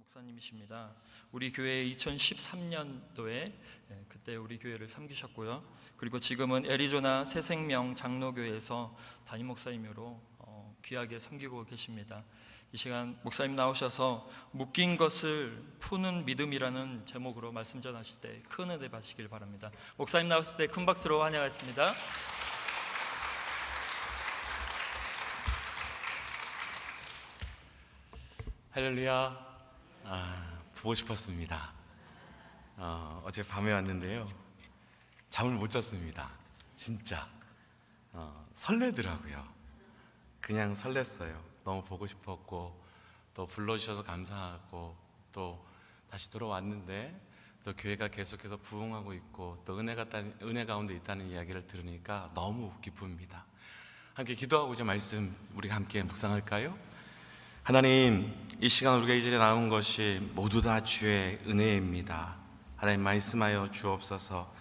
목사님이십니다. 우리 교회 2013년도에 그때 우리 교회를 섬기셨고요. 그리고 지금은 애리조나 새생명 장로교회에서 담임 목사님으로 귀하게 섬기고 계십니다. 이 시간 목사님 나오셔서 묶인 것을 푸는 믿음이라는 제목으로 말씀 전하실 때 큰 은혜 받으시길 바랍니다. 목사님 나오실 때 큰 박수로 환영하겠습니다. 할렐루야. 보고 싶었습니다. 어제 밤에 왔는데요, 잠을 못 잤습니다. 진짜 설레더라고요. 그냥 설렜어요. 너무 보고 싶었고, 또 불러주셔서 감사하고, 또 다시 돌아왔는데 또 교회가 계속해서 부흥하고 있고, 또 은혜 가운데 있다는 이야기를 들으니까 너무 기쁩니다. 함께 기도하고 이제 말씀 우리가 함께 묵상할까요? 하나님, 이 시간 우리가 이 자리에 나온 것이 모두 다 주의 은혜입니다. 하나님, 말씀하여 주옵소서.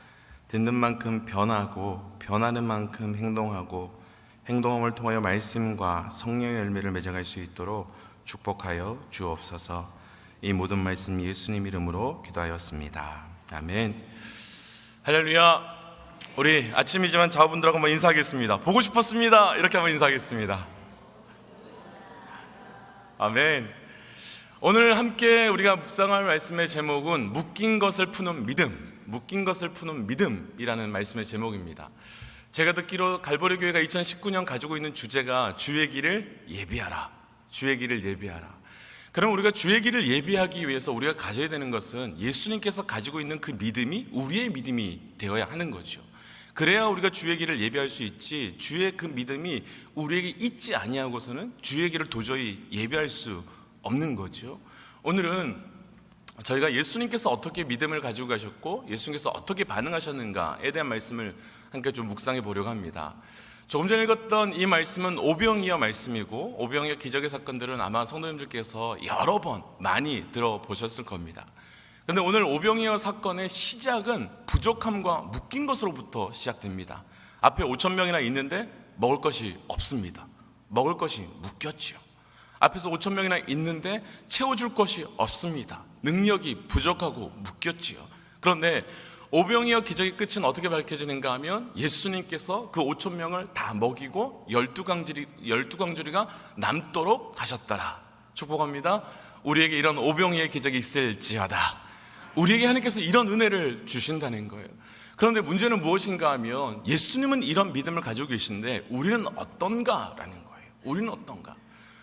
듣는 만큼 변하고, 변하는 만큼 행동하고, 행동함을 통하여 말씀과 성령의 열매를 맺어갈 수 있도록 축복하여 주옵소서. 이 모든 말씀 예수님 이름으로 기도하였습니다. 아멘. 할렐루야. 우리 아침이지만 자분들하고 한번 인사하겠습니다. 보고 싶었습니다. 이렇게 한번 인사하겠습니다. 아멘. 오늘 함께 우리가 묵상할 말씀의 제목은 묶인 것을 푸는 믿음, 묶인 것을 푸는 믿음이라는 말씀의 제목입니다. 제가 듣기로 갈보리 교회가 2019년 가지고 있는 주제가 주의 길을 예비하라, 주의 길을 예비하라. 그럼 우리가 주의 길을 예비하기 위해서 우리가 가져야 되는 것은 예수님께서 가지고 있는 그 믿음이 우리의 믿음이 되어야 하는 거죠. 그래야 우리가 주의 길을 예비할 수 있지, 주의 그 믿음이 우리에게 있지 아니하고서는 주의 길을 도저히 예비할 수 없는 거죠. 오늘은 저희가 예수님께서 어떻게 믿음을 가지고 가셨고 예수님께서 어떻게 반응하셨는가에 대한 말씀을 함께 좀 묵상해 보려고 합니다. 조금 전에 읽었던 이 말씀은 오병이어 말씀이고, 오병이어 기적의 사건들은 아마 성도님들께서 여러 번 많이 들어보셨을 겁니다. 그런데 오늘 오병이어 사건의 시작은 부족함과 묶인 것으로부터 시작됩니다. 앞에 5,000명이나 있는데 먹을 것이 없습니다. 먹을 것이 묶였지요. 앞에서 5,000명이나 있는데 채워줄 것이 없습니다. 능력이 부족하고 묶였지요. 그런데 오병이어 기적의 끝은 어떻게 밝혀지는가 하면 예수님께서 그 5,000명을 다 먹이고 12광주리가 남도록 가셨더라. 축복합니다. 우리에게 이런 오병이어 기적이 있을지어다. 우리에게 하나님께서 이런 은혜를 주신다는 거예요. 그런데 문제는 무엇인가 하면 예수님은 이런 믿음을 가지고 계신데 우리는 어떤가라는 거예요. 우리는 어떤가?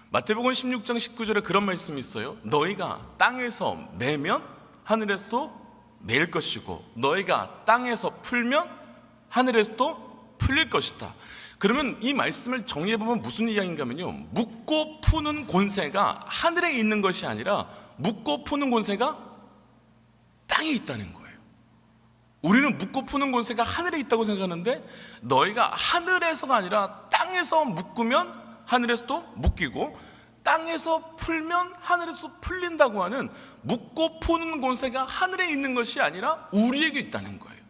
마태복음 16장 19절에 그런 말씀이 있어요. 너희가 땅에서 매면 하늘에서도 매일 것이고, 너희가 땅에서 풀면 하늘에서도 풀릴 것이다. 그러면 이 말씀을 정리해보면 무슨 이야기인가 하면요, 묶고 푸는 권세가 하늘에 있는 것이 아니라 묶고 푸는 권세가 땅에 있다는 거예요. 우리는 묶고 푸는 권세가 하늘에 있다고 생각하는데, 너희가 하늘에서가 아니라 땅에서 묶으면 하늘에서도 묶이고, 땅에서 풀면 하늘에서 풀린다고 하는 묶고 푸는 권세가 하늘에 있는 것이 아니라 우리에게 있다는 거예요.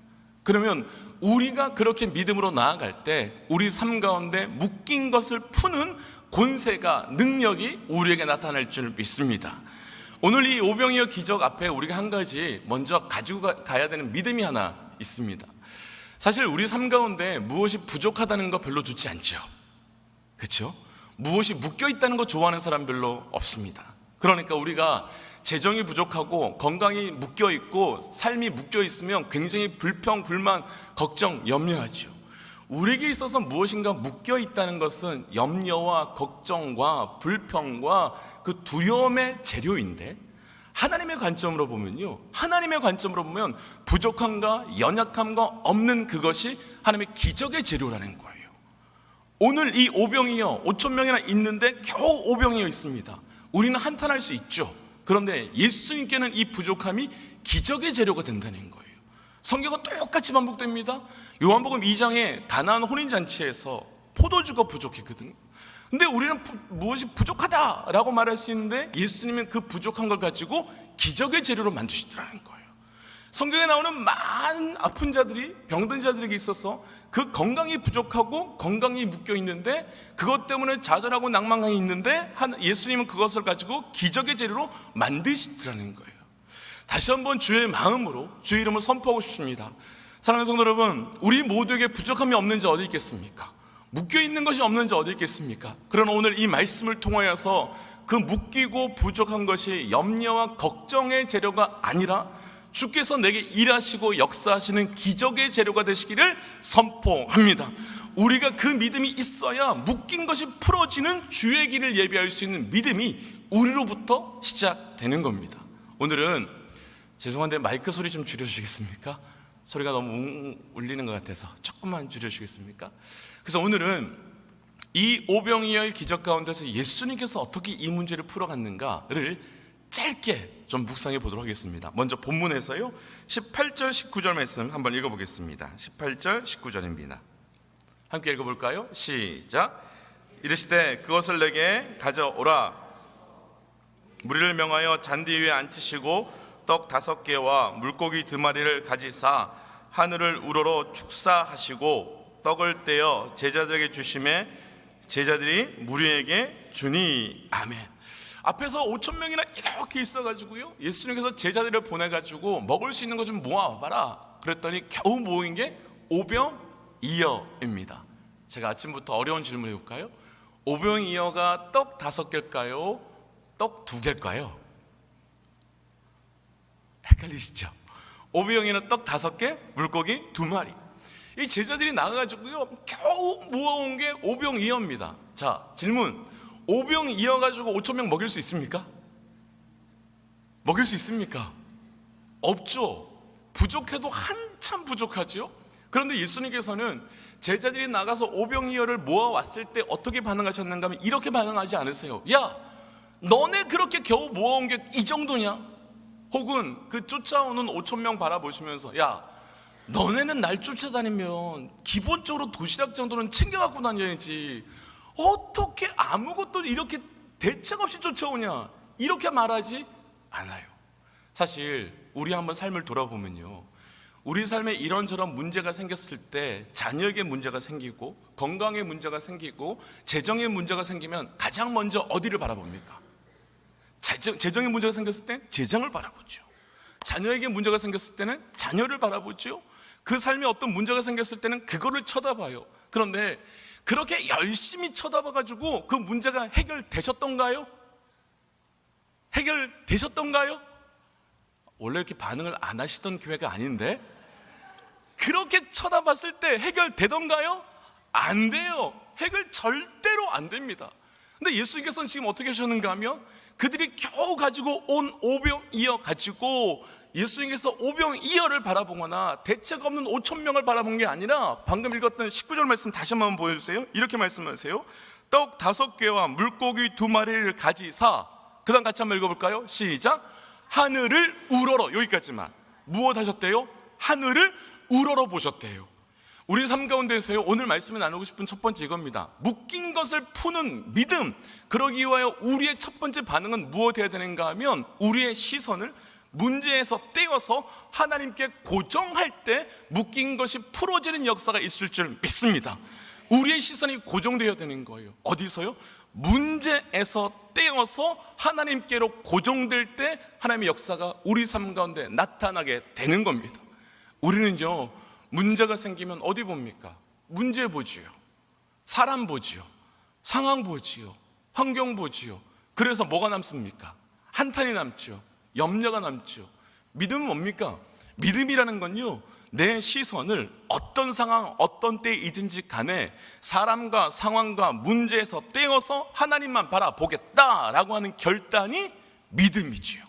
그러면 우리가 그렇게 믿음으로 나아갈 때 우리 삶 가운데 묶인 것을 푸는 권세가, 능력이 우리에게 나타날 줄 믿습니다. 오늘 이 오병이어 기적 앞에 우리가 한 가지 먼저 가지고 가야 되는 믿음이 하나 있습니다. 사실 우리 삶 가운데 무엇이 부족하다는 거 별로 좋지 않죠. 그렇죠? 무엇이 묶여 있다는 거 좋아하는 사람 별로 없습니다. 그러니까 우리가 재정이 부족하고 건강이 묶여 있고 삶이 묶여 있으면 굉장히 불평, 불만, 걱정, 염려하죠. 우리에게 있어서 무엇인가 묶여 있다는 것은 염려와 걱정과 불평과 그 두려움의 재료인데, 하나님의 관점으로 보면요, 하나님의 관점으로 보면 부족함과 연약함과 없는 그것이 하나님의 기적의 재료라는 거예요. 오늘 이 오병이어 5,000명이나 있는데 겨우 오병이어 있습니다. 우리는 한탄할 수 있죠. 그런데 예수님께는 이 부족함이 기적의 재료가 된다는 거예요. 성경은 똑같이 반복됩니다. 요한복음 2장에 가나안 혼인잔치에서 포도주가 부족했거든요. 근데 우리는 무엇이 부족하다라고 말할 수 있는데 예수님은 그 부족한 걸 가지고 기적의 재료로 만드시더라는 거예요. 성경에 나오는 많은 아픈 자들이, 병든 자들에게 있어서 그 건강이 부족하고 건강이 묶여 있는데, 그것 때문에 좌절하고 낭망하고 있는데 예수님은 그것을 가지고 기적의 재료로 만드시더라는 거예요. 다시 한번 주의 마음으로 주의 이름을 선포하고 싶습니다. 사랑하는 성도 여러분, 우리 모두에게 부족함이 없는지 어디 있겠습니까? 묶여있는 것이 없는지 어디 있겠습니까? 그러나 오늘 이 말씀을 통하여서 그 묶이고 부족한 것이 염려와 걱정의 재료가 아니라 주께서 내게 일하시고 역사하시는 기적의 재료가 되시기를 선포합니다. 우리가 그 믿음이 있어야 묶인 것이 풀어지는 주의 길을 예비할 수 있는 믿음이 우리로부터 시작되는 겁니다. 오늘은 죄송한데 마이크 소리 좀 줄여주시겠습니까? 소리가 너무 울리는 것 같아서 조금만 줄여주시겠습니까? 그래서 오늘은 이 오병이어의 기적 가운데서 예수님께서 어떻게 이 문제를 풀어갔는가를 짧게 좀 묵상해 보도록 하겠습니다. 먼저 본문에서요 18절 19절 말씀 한번 읽어보겠습니다. 18절 19절입니다. 함께 읽어볼까요? 시작. 이르시되 그것을 내게 가져오라. 무리를 명하여 잔디 위에 앉히시고 떡 5개와 물고기 2마리를 가지사 하늘을 우러러 축사하시고 떡을 떼어 제자들에게 주시매 제자들이 무리에게 주니. 아멘. 앞에서 5,000명이나 이렇게 있어가지고요 예수님께서 제자들을 보내가지고 먹을 수 있는 거 좀 모아봐라 그랬더니 겨우 모인 게 5병2어입니다. 제가 아침부터 어려운 질문 해볼까요? 5병2어가 떡 5개일까요? 떡 2개일까요? 헷갈리시죠? 5병이는 떡 5개, 물고기 2마리. 이 제자들이 나가가지고요 겨우 모아온 게 5병2어입니다. 자, 질문. 5병2어 가지고 5,000명 먹일 수 있습니까? 먹일 수 있습니까? 없죠. 부족해도 한참 부족하죠. 그런데 예수님께서는 제자들이 나가서 5병2어를 모아왔을 때 어떻게 반응하셨는가 하면 이렇게 반응하지 않으세요. 야, 너네 그렇게 겨우 모아온 게 이 정도냐? 혹은 그 쫓아오는 5,000명 바라보시면서 야, 너네는 날 쫓아다니면 기본적으로 도시락 정도는 챙겨갖고 다녀야지 어떻게 아무것도 이렇게 대책 없이 쫓아오냐, 이렇게 말하지 않아요. 사실 우리 한번 삶을 돌아보면요 우리 삶에 이런저런 문제가 생겼을 때, 자녀에게 문제가 생기고 건강에 문제가 생기고 재정에 문제가 생기면 가장 먼저 어디를 바라봅니까? 재정에 문제가 생겼을 때 재정을 바라보죠. 자녀에게 문제가 생겼을 때는 자녀를 바라보죠. 그 삶에 어떤 문제가 생겼을 때는 그거를 쳐다봐요. 그런데 그렇게 열심히 쳐다봐가지고 그 문제가 해결되셨던가요? 해결되셨던가요? 원래 이렇게 반응을 안 하시던 교회가 아닌데 그렇게 쳐다봤을 때 해결되던가요? 안 돼요. 해결 절대로 안 됩니다. 근데 예수님께서는 지금 어떻게 하셨는가 하면 그들이 겨우 가지고 온 5병2어 가지고 예수님께서 5병2어를 바라보거나 대책 없는 5,000명을 바라본 게 아니라 방금 읽었던 19절 말씀 다시 한번 보여주세요. 이렇게 말씀하세요. 떡 5개와 물고기 2마리를 가지사, 그 다음 같이 한번 읽어볼까요? 시작. 하늘을 우러러. 여기까지만. 무엇 하셨대요? 하늘을 우러러 보셨대요. 우리 삶 가운데서요 오늘 말씀을 나누고 싶은 첫 번째 이겁니다. 묶인 것을 푸는 믿음. 그러기 위하여 우리의 첫 번째 반응은 무엇해야 되는가 하면 우리의 시선을 문제에서 떼어서 하나님께 고정할 때 묶인 것이 풀어지는 역사가 있을 줄 믿습니다. 우리의 시선이 고정되어야 되는 거예요. 어디서요? 문제에서 떼어서 하나님께로 고정될 때 하나님의 역사가 우리 삶 가운데 나타나게 되는 겁니다. 우리는요 문제가 생기면 어디 봅니까? 문제 보지요, 사람 보지요, 상황 보지요, 환경 보지요. 그래서 뭐가 남습니까? 한탄이 남죠. 염려가 남죠. 믿음은 뭡니까? 믿음이라는 건요 내 시선을 어떤 상황 어떤 때이든지 간에 사람과 상황과 문제에서 떼어서 하나님만 바라보겠다라고 하는 결단이 믿음이지요.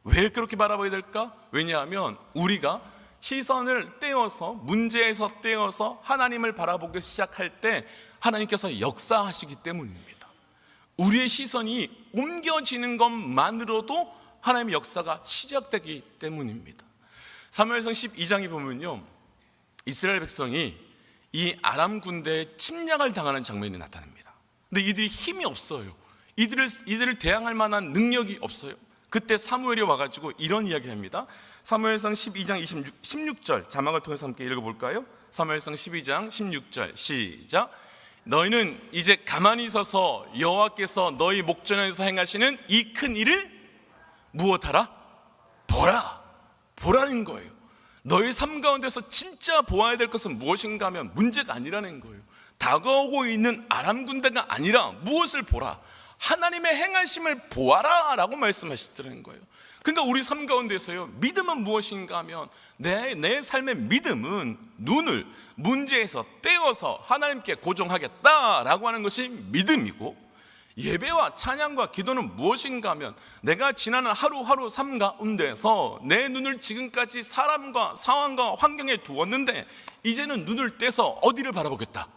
왜 그렇게 바라봐야 될까? 왜냐하면 우리가 시선을 떼어서 문제에서 떼어서 하나님을 바라보기 시작할 때 하나님께서 역사하시기 때문입니다. 우리의 시선이 옮겨지는 것만으로도 하나님의 역사가 시작되기 때문입니다. 사무엘상 12장에 보면요 이스라엘 백성이 이 아람 군대에 침략을 당하는 장면이 나타납니다. 근데 이들이 힘이 없어요. 이들을 대항할 만한 능력이 없어요. 그때 사무엘이 와가지고 이런 이야기를 합니다. 사무엘상 12장 16절 자막을 통해서 함께 읽어볼까요? 사무엘상 12장 16절 시작. 너희는 이제 가만히 서서 여호와께서 너희 목전에서 행하시는 이 큰 일을 무엇하라? 보라. 보라는 거예요. 너희 삶 가운데서 진짜 보아야 될 것은 무엇인가 하면 문제가 아니라는 거예요. 다가오고 있는 아람 군대가 아니라 무엇을 보라? 하나님의 행하심을 보아라 라고 말씀하시더라는 거예요. 그러니까 우리 삶 가운데서요, 믿음은 무엇인가 하면 내 삶의 믿음은 눈을 문제에서 떼어서 하나님께 고정하겠다라고 하는 것이 믿음이고, 예배와 찬양과 기도는 무엇인가 하면 내가 지나는 하루하루 삶 가운데서 내 눈을 지금까지 사람과 상황과 환경에 두었는데 이제는 눈을 떼서 어디를 바라보겠다?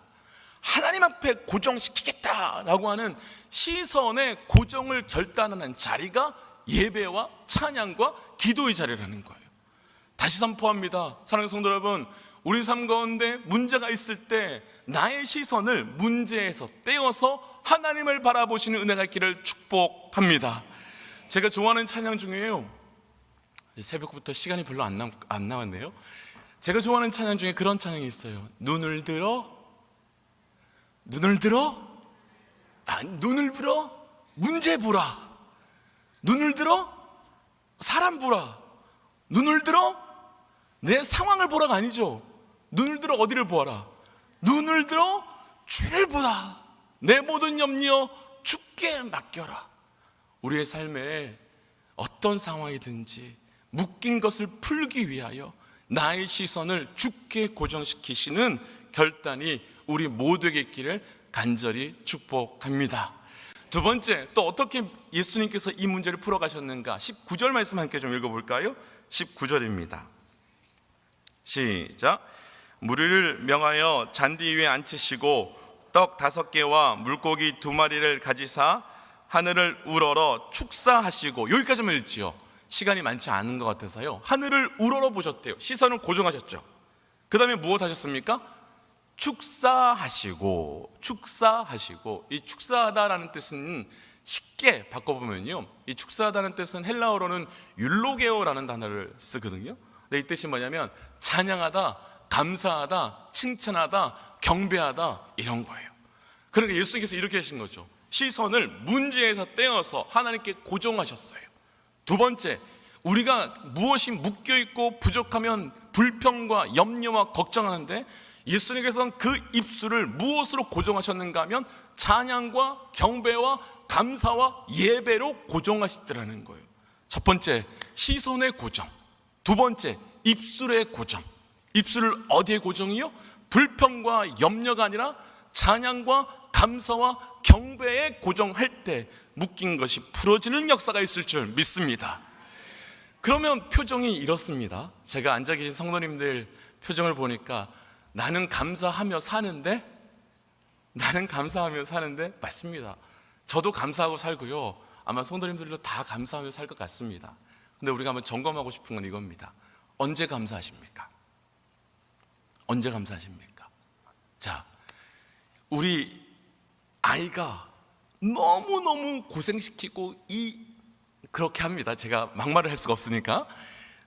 하나님 앞에 고정시키겠다라고 하는 시선의 고정을 결단하는 자리가 예배와 찬양과 기도의 자리라는 거예요. 다시 선포합니다. 사랑하는 성도 여러분, 우리 삶 가운데 문제가 있을 때 나의 시선을 문제에서 떼어서 하나님을 바라보시는 은혜가 있기를 축복합니다. 제가 좋아하는 찬양 중에요, 새벽부터 시간이 별로 안 나왔네요. 제가 좋아하는 찬양 중에 그런 찬양이 있어요. 눈을 들어 눈을 들어 문제 보라. 눈을 들어 사람 보라. 눈을 들어 내 상황을 보라가 아니죠. 눈을 들어 어디를 보아라? 눈을 들어 주를 보라. 내 모든 염려 주께 맡겨라. 우리의 삶에 어떤 상황이든지 묶인 것을 풀기 위하여 나의 시선을 주께 고정시키시는 결단이 우리 모두에게 있기를 간절히 축복합니다. 두 번째, 또 어떻게 예수님께서 이 문제를 풀어가셨는가? 19절 말씀 함께 좀 읽어볼까요? 19절입니다. 시작. 무리를 명하여 잔디 위에 앉히시고 떡 5개와 물고기 2마리를 가지사 하늘을 우러러 축사하시고, 여기까지만 읽지요. 시간이 많지 않은 것 같아서요, 하늘을 우러러 보셨대요. 시선을 고정하셨죠. 그 다음에 무엇 하셨습니까? 축사하시고. 이 축사하다라는 뜻은 쉽게 바꿔보면요, 이 축사하다는 뜻은 헬라어로는 율로게오라는 단어를 쓰거든요. 근데 이 뜻이 뭐냐면 찬양하다, 감사하다, 칭찬하다, 경배하다, 이런 거예요. 그러니까 예수님께서 이렇게 하신 거죠. 시선을 문제에서 떼어서 하나님께 고정하셨어요. 두 번째, 우리가 무엇이 묶여있고 부족하면 불평과 염려와 걱정하는데 예수님께서는 그 입술을 무엇으로 고정하셨는가 하면 찬양과 경배와 감사와 예배로 고정하시더라는 거예요. 첫 번째, 시선의 고정. 두 번째, 입술의 고정. 입술을 어디에 고정이요? 불평과 염려가 아니라 찬양과 감사와 경배에 고정할 때 묶인 것이 풀어지는 역사가 있을 줄 믿습니다. 그러면 표정이 이렇습니다. 제가 앉아 계신 성도님들 표정을 보니까 나는 감사하며 사는데 맞습니다. 저도 감사하고 살고요, 아마 성도님들도 다 감사하며 살 것 같습니다. 근데 우리가 한번 점검하고 싶은 건 이겁니다. 언제 감사하십니까? 언제 감사하십니까? 자, 우리 아이가 너무너무 고생시키고 그렇게 합니다. 제가 막말을 할 수가 없으니까.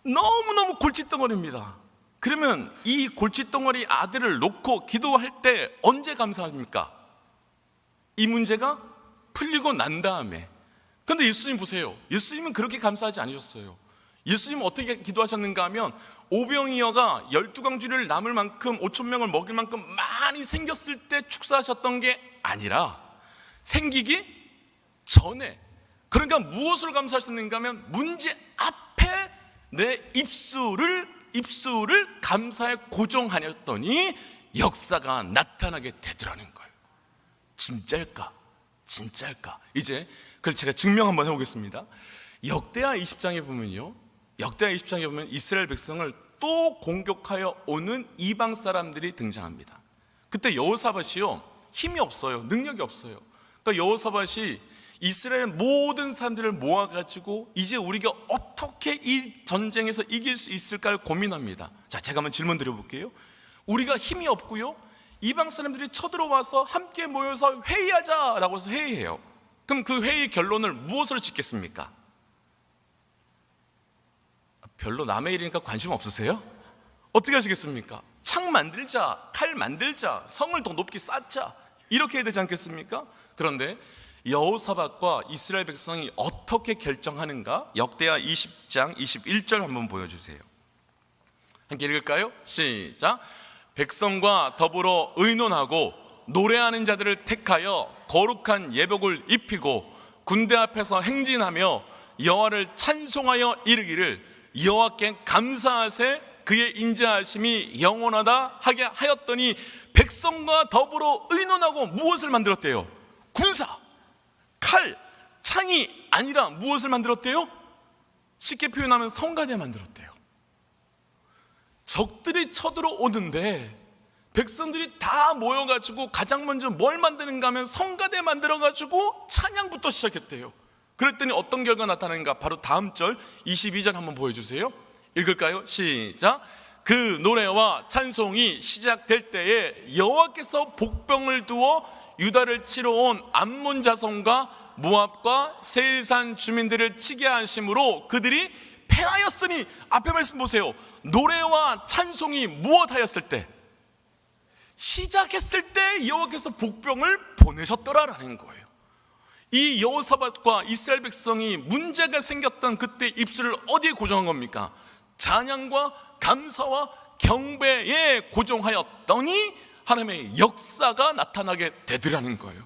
너무너무 골칫덩어리입니다. 그러면 이 골칫덩어리 아들을 놓고 기도할 때 언제 감사합니까? 이 문제가 풀리고 난 다음에. 그런데 예수님 보세요. 예수님은 그렇게 감사하지 않으셨어요. 예수님은 어떻게 기도하셨는가 하면 오병이어가 12광주리를 남을 만큼 5,000명을 먹일 만큼 많이 생겼을 때 축사하셨던 게 아니라 생기기 전에, 그러니까 무엇으로 감사하셨는가 하면 문제 앞에 내 입술을 감사에 고정하였더니 역사가 나타나게 되더라는 거예요. 진짜일까? 이제 그걸 제가 증명 한번 해보겠습니다. 역대하 20장에 보면요, 이스라엘 백성을 또 공격하여 오는 이방 사람들이 등장합니다. 그때 여호사밧이요, 힘이 없어요. 능력이 없어요. 그러니까 여호사밧이 이스라엘 모든 사람들을 모아가지고 이제 우리가 어떻게 이 전쟁에서 이길 수 있을까를 고민합니다. 자, 제가 한번 질문 드려볼게요. 우리가 힘이 없고요, 이방 사람들이 쳐들어와서 함께 모여서 회의하자라고 해서 회의해요. 그럼 그 회의 결론을 무엇으로 짓겠습니까? 별로 남의 일이니까 관심 없으세요? 어떻게 하시겠습니까? 창 만들자, 칼 만들자, 성을 더 높이 쌓자, 이렇게 해야 되지 않겠습니까? 그런데 여호사밧과 이스라엘 백성이 어떻게 결정하는가? 역대하 20장 21절 한번 보여주세요. 함께 읽을까요? 시작. 백성과 더불어 의논하고 노래하는 자들을 택하여 거룩한 예복을 입히고 군대 앞에서 행진하며 여호와를 찬송하여 이르기를 여호와께 감사하세 그의 인자하심이 영원하다 하게 하였더니 백성과 더불어 의논하고 무엇을 만들었대요? 군사, 칼, 창이 아니라 무엇을 만들었대요? 쉽게 표현하면 성가대 만들었대요. 적들이 쳐들어오는데 백성들이 다 모여가지고 가장 먼저 뭘 만드는가 하면 성가대 만들어가지고 찬양부터 시작했대요. 그랬더니 어떤 결과가 나타나는가? 바로 다음 절 22절 한번 보여주세요. 읽을까요? 시작. 그 노래와 찬송이 시작될 때에 여호와께서 복병을 두어 유다를 치러 온 암몬 자손과 모압과 세일산 주민들을 치게 하심으로 그들이 패하였으니, 앞에 말씀 보세요. 노래와 찬송이 무엇하였을 때? 시작했을 때 여호와께서 복병을 보내셨더라라는 거예요. 이 여호사밧과 이스라엘 백성이 문제가 생겼던 그때 입술을 어디에 고정한 겁니까? 찬양과 감사와 경배에 고정하였더니 하나님의 역사가 나타나게 되더라는 거예요.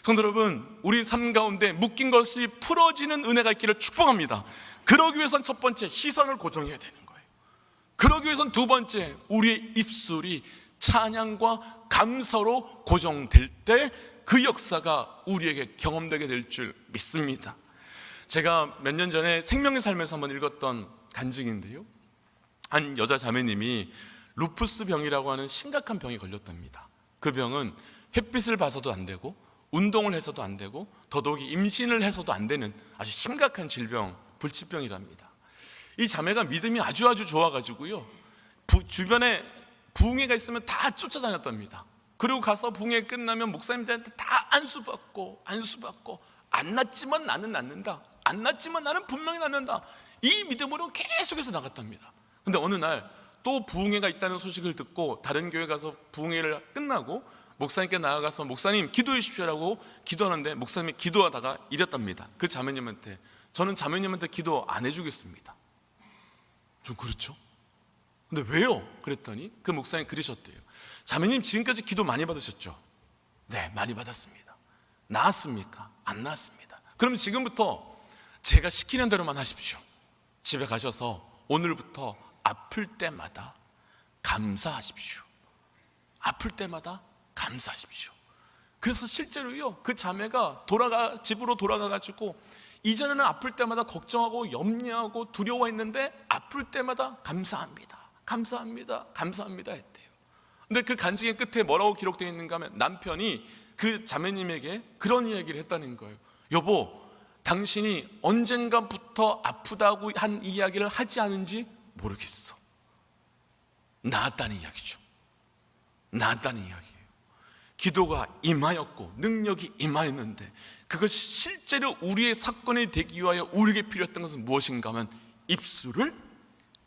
성도 여러분, 우리 삶 가운데 묶인 것이 풀어지는 은혜가 있기를 축복합니다. 그러기 위해선 첫 번째 시선을 고정해야 되는 거예요. 그러기 위해선 두 번째 우리의 입술이 찬양과 감사로 고정될 때 그 역사가 우리에게 경험되게 될 줄 믿습니다. 제가 몇 년 전에 생명의 삶에서 한번 읽었던 간증인데요, 한 여자 자매님이 루푸스 병이라고 하는 심각한 병에 걸렸답니다. 그 병은 햇빛을 봐서도 안 되고 운동을 해서도 안 되고 더더욱이 임신을 해서도 안 되는 아주 심각한 질병, 불치병이랍니다. 이 자매가 믿음이 아주 좋아가지고요, 주변에 부흥회가 있으면 다 쫓아다녔답니다. 그리고 가서 부흥회 끝나면 목사님들한테 다 안수받고 안 낫지만 나는 낫는다, 안 낫지만 나는 분명히 낫는다, 이 믿음으로 계속해서 나갔답니다. 근데 어느 날 또 부흥회가 있다는 소식을 듣고 다른 교회 가서 부흥회를 끝나고 목사님께 나아가서 목사님 기도해 주십시오라고 기도하는데 목사님이 기도하다가 이랬답니다. 그 자매님한테, 저는 자매님한테 기도 안 해주겠습니다. 좀 그렇죠? 근데 왜요? 그랬더니 그 목사님이 그러셨대요. 자매님 지금까지 기도 많이 받으셨죠? 네, 많이 받았습니다. 나았습니까? 안 나았습니다. 그럼 지금부터 제가 시키는 대로만 하십시오. 집에 가셔서 오늘부터 아플 때마다 감사하십시오. 아플 때마다 감사하십시오. 그래서 실제로요, 그 자매가 집으로 돌아가가지고 이전에는 아플 때마다 걱정하고 염려하고 두려워했는데 아플 때마다 감사합니다 했대요. 근데 그 간증의 끝에 뭐라고 기록되어 있는가 하면 남편이 그 자매님에게 그런 이야기를 했다는 거예요. 여보, 당신이 언젠가부터 아프다고 한 이야기를 하지 않은지 모르겠어. 나았다는 이야기죠. 나았다는 이야기예요. 기도가 임하였고 능력이 임하였는데 그것이 실제로 우리의 사건이 되기 위하여 우리에게 필요했던 것은 무엇인가 하면 입술을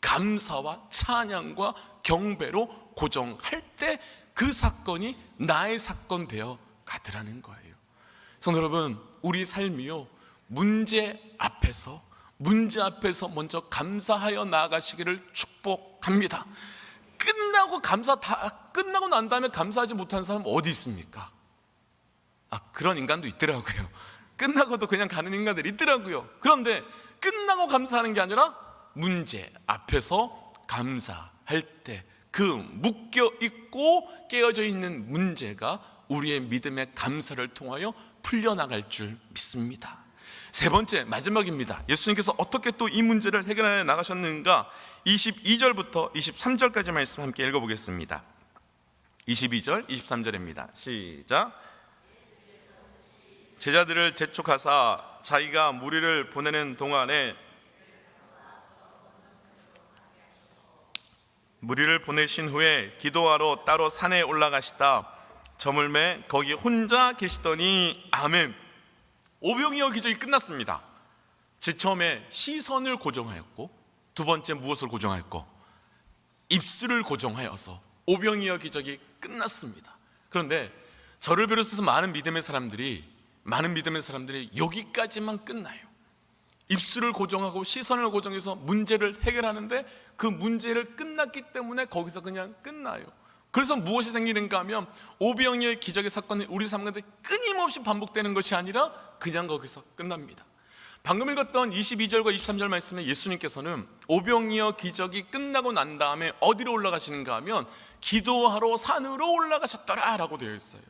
감사와 찬양과 경배로 고정할 때 그 사건이 나의 사건 되어 가더라는 거예요. 성도 여러분, 우리 삶이요, 문제 앞에서 먼저 감사하여 나아가시기를 축복합니다. 끝나고 난 다음에 감사하지 못하는 사람 어디 있습니까? 그런 인간도 있더라고요. 끝나고도 그냥 가는 인간들이 있더라고요. 그런데 끝나고 감사하는 게 아니라 문제 앞에서 감사할 때 그 묶여있고 깨어져 있는 문제가 우리의 믿음의 감사를 통하여 풀려나갈 줄 믿습니다. 세 번째, 마지막입니다. 예수님께서 어떻게 또 이 문제를 해결해 나가셨는가? 22절부터 23절까지 말씀 함께 읽어보겠습니다. 22절, 23절입니다. 시작. 제자들을 재촉하사 자기가 무리를 보내는 동안에 무리를 보내신 후에 기도하러 따로 산에 올라가시다 저물매 거기 혼자 계시더니 아멘. 오병이어 기적이 끝났습니다. 제일 처음에 시선을 고정하였고 두 번째 무엇을 고정할까? 입술을 고정하여서 오병이어 기적이 끝났습니다. 그런데 저를 비롯해서 많은 믿음의 사람들이 여기까지만 끝나요. 입술을 고정하고 시선을 고정해서 문제를 해결하는데 그 문제를 끝났기 때문에 거기서 그냥 끝나요. 그래서 무엇이 생기는가 하면 오병이어의 기적의 사건이 우리 삶 가운데 끊임없이 반복되는 것이 아니라 그냥 거기서 끝납니다. 방금 읽었던 22절과 23절 말씀에 예수님께서는 오병이어 기적이 끝나고 난 다음에 어디로 올라가시는가 하면 기도하러 산으로 올라가셨더라 라고 되어 있어요.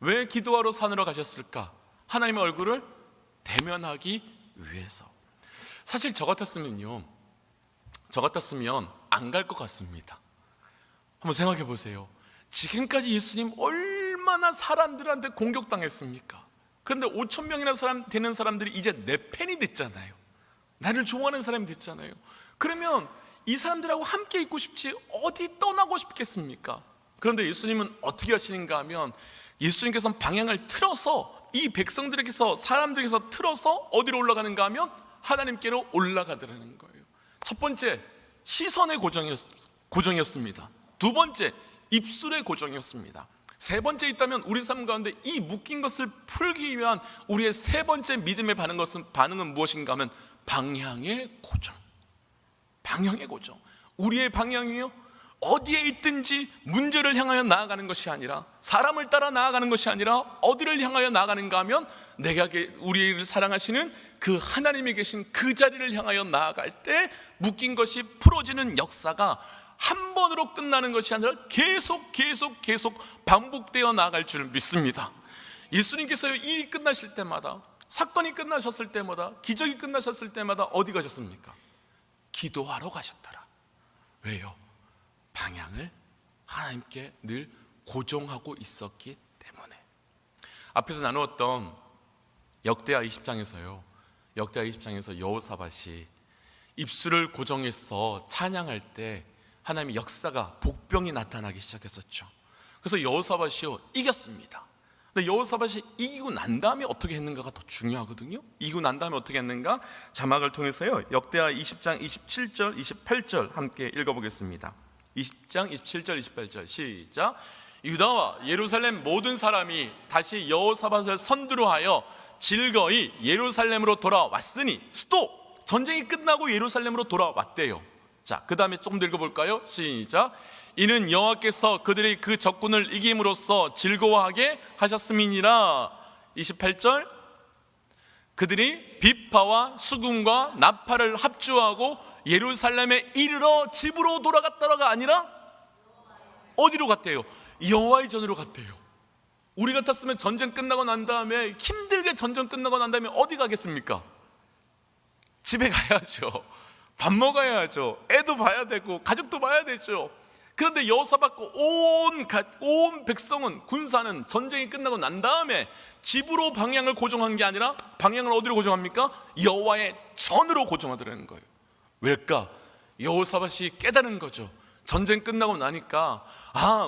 왜 기도하러 산으로 가셨을까? 하나님의 얼굴을 대면하기 위해서. 사실 저 같았으면 안 갈 것 같습니다. 한번 생각해 보세요. 지금까지 예수님 얼마나 사람들한테 공격당했습니까? 그런데 5천 명이나 되는 사람들이 이제 내 팬이 됐잖아요. 나를 좋아하는 사람이 됐잖아요. 그러면 이 사람들하고 함께 있고 싶지 어디 떠나고 싶겠습니까? 그런데 예수님은 어떻게 하시는가 하면 예수님께서는 방향을 틀어서 이 백성들에게서 사람들에게서 틀어서 어디로 올라가는가 하면 하나님께로 올라가더라는 거예요. 첫 번째 시선의 고정이었습니다. 두 번째 입술의 고정이었습니다. 세 번째 있다면 우리 삶 가운데 이 묶인 것을 풀기 위한 우리의 세 번째 믿음의 반응은 무엇인가 하면 방향의 고정. 방향의 고정. 우리의 방향이요, 어디에 있든지 문제를 향하여 나아가는 것이 아니라, 사람을 따라 나아가는 것이 아니라 어디를 향하여 나아가는가 하면 우리를 사랑하시는 그 하나님이 계신 그 자리를 향하여 나아갈 때 묶인 것이 풀어지는 역사가 한 번으로 끝나는 것이 아니라 계속 반복되어 나아갈 줄 믿습니다. 예수님께서 일이 끝나실 때마다, 사건이 끝나셨을 때마다, 기적이 끝나셨을 때마다 어디 가셨습니까? 기도하러 가셨더라. 왜요? 방향을 하나님께 늘 고정하고 있었기 때문에. 앞에서 나누었던 역대하 20장에서 여호사밧이 입술을 고정해서 찬양할 때 하나님의 역사가 복병이 나타나기 시작했었죠. 그래서 여호사밧이 이겼습니다. 근데 여호사밧이 이기고 난 다음에 어떻게 했는가가 더 중요하거든요. 이기고 난 다음에 어떻게 했는가? 자막을 통해서요, 역대하 20장 27절 28절 함께 읽어보겠습니다. 20장 27절 28절 시작. 유다와 예루살렘 모든 사람이 다시 여호사밧을 선두로 하여 즐거이 예루살렘으로 돌아왔으니, 스톱! 전쟁이 끝나고 예루살렘으로 돌아왔대요. 자, 그 다음에 조금 더 읽어볼까요? 시작. 이는 여호와께서 그들의 그 적군을 이김으로써 즐거워하게 하셨음이니라. 28절. 그들이 비파와 수금과 나팔을 합주하고 예루살렘에 이르러 집으로 돌아갔다가 아니라 어디로 갔대요? 여호와의 전으로 갔대요. 우리 같았으면 전쟁 끝나고 난 다음에, 힘들게 전쟁 끝나고 난 다음에 어디 가겠습니까? 집에 가야죠. 밥 먹어야죠. 애도 봐야 되고 가족도 봐야 되죠. 그런데 여호사밧과 온 백성은, 군사는 전쟁이 끝나고 난 다음에 집으로 방향을 고정한 게 아니라 방향을 어디로 고정합니까? 여호와의 전으로 고정하더라는 거예요. 왜일까? 여호사밧이 깨달은 거죠. 전쟁 끝나고 나니까,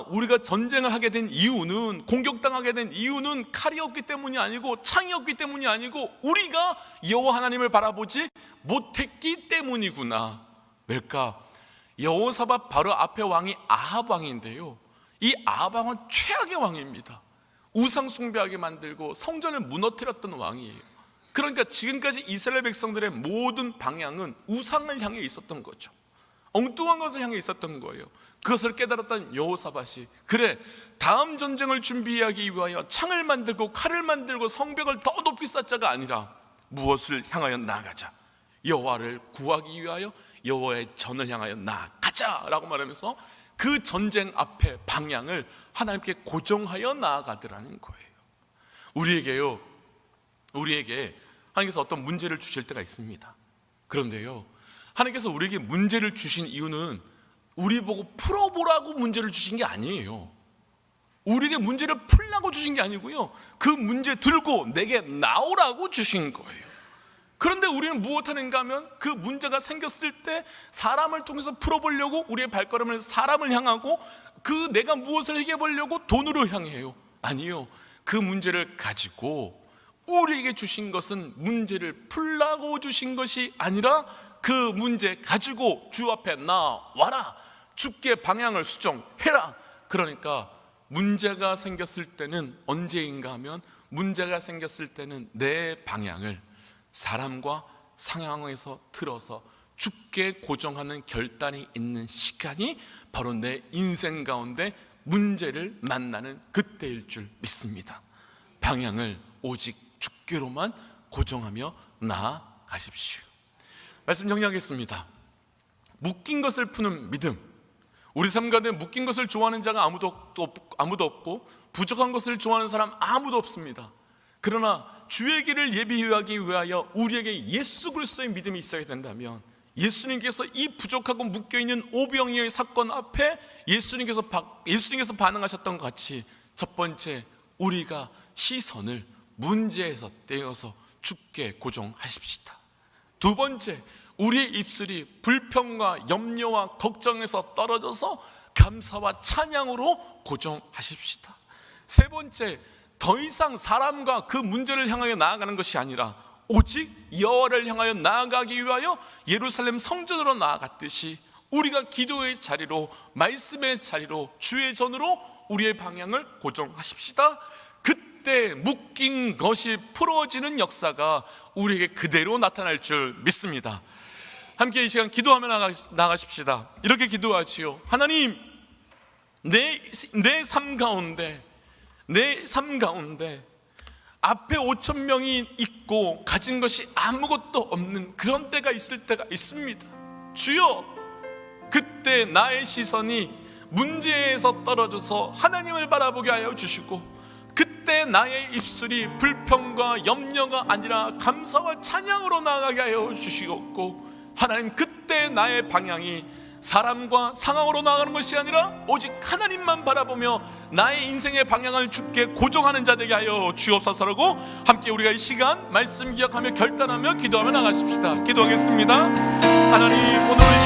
우리가 전쟁을 하게 된 이유는, 공격당하게 된 이유는 칼이 없기 때문이 아니고 창이 없기 때문이 아니고 우리가 여호와 하나님을 바라보지 못했기 때문이구나. 왜일까? 여호사밧 바로 앞에 왕이 아합 왕인데요, 이 아합 왕은 최악의 왕입니다. 우상 숭배하게 만들고 성전을 무너뜨렸던 왕이에요. 그러니까 지금까지 이스라엘 백성들의 모든 방향은 우상을 향해 있었던 거죠. 엉뚱한 것을 향해 있었던 거예요. 그것을 깨달았던 여호사밧이, 그래, 다음 전쟁을 준비하기 위하여 창을 만들고 칼을 만들고 성벽을 더 높이 쌓자가 아니라 무엇을 향하여 나아가자? 여호와를 구하기 위하여 여호와의 전을 향하여 나아가자 라고 말하면서 그 전쟁 앞에 방향을 하나님께 고정하여 나아가더라는 거예요. 우리에게 하나님께서 어떤 문제를 주실 때가 있습니다. 그런데요, 하나님께서 우리에게 문제를 주신 이유는 우리 보고 풀어보라고 문제를 주신 게 아니에요. 우리에게 문제를 풀라고 주신 게 아니고요, 그 문제 들고 내게 나오라고 주신 거예요. 그런데 우리는 무엇하는가 하면 그 문제가 생겼을 때 사람을 통해서 풀어보려고 우리의 발걸음을 사람을 향하고, 그 내가 무엇을 해결해 보려고 돈으로 향해요. 아니요, 그 문제를 가지고 우리에게 주신 것은 문제를 풀라고 주신 것이 아니라 그 문제 가지고 주 앞에 나와라. 주께 방향을 수정해라. 그러니까 문제가 생겼을 때는 언제인가 하면, 문제가 생겼을 때는 내 방향을 사람과 상황에서 틀어서 주께 고정하는 결단이 있는 시간이 바로 내 인생 가운데 문제를 만나는 그때일 줄 믿습니다. 방향을 오직 주께로만 고정하며 나아가십시오. 말씀 정리하겠습니다. 묶인 것을 푸는 믿음. 우리 삶 가운데 묶인 것을 좋아하는 자가 아무도 없고 부족한 것을 좋아하는 사람 아무도 없습니다. 그러나 주의 길을 예비하기 위하여 우리에게 예수 그리스도의 믿음이 있어야 된다면, 예수님께서 이 부족하고 묶여있는 오병이어의 사건 앞에 예수님께서 반응하셨던 것 같이, 첫 번째, 우리가 시선을 문제에서 떼어서 주께 고정하십시다. 두 번째, 우리의 입술이 불평과 염려와 걱정에서 떨어져서 감사와 찬양으로 고정하십시다. 세 번째, 더 이상 사람과 그 문제를 향하여 나아가는 것이 아니라 오직 여호와를 향하여 나아가기 위하여 예루살렘 성전으로 나아갔듯이 우리가 기도의 자리로, 말씀의 자리로, 주의 전으로 우리의 방향을 고정하십시다. 그때 묶인 것이 풀어지는 역사가 우리에게 그대로 나타날 줄 믿습니다. 함께 이 시간 기도하며 나가십시다. 이렇게 기도하지요. 하나님, 내 삶 가운데 앞에 5천 명이 있고 가진 것이 아무것도 없는 그런 때가 있을 때가 있습니다. 주여, 그때 나의 시선이 문제에서 떨어져서 하나님을 바라보게 하여 주시고, 그때 나의 입술이 불평과 염려가 아니라 감사와 찬양으로 나아가게 하여 주시옵고, 하나님, 그때 나의 방향이 사람과 상황으로 나아가는 것이 아니라 오직 하나님만 바라보며 나의 인생의 방향을 주께 고정하는 자 되게 하여 주옵소서라고 함께 우리가 이 시간 말씀 기억하며 결단하며 기도하며 나가십시다. 기도하겠습니다. 하나님, 오늘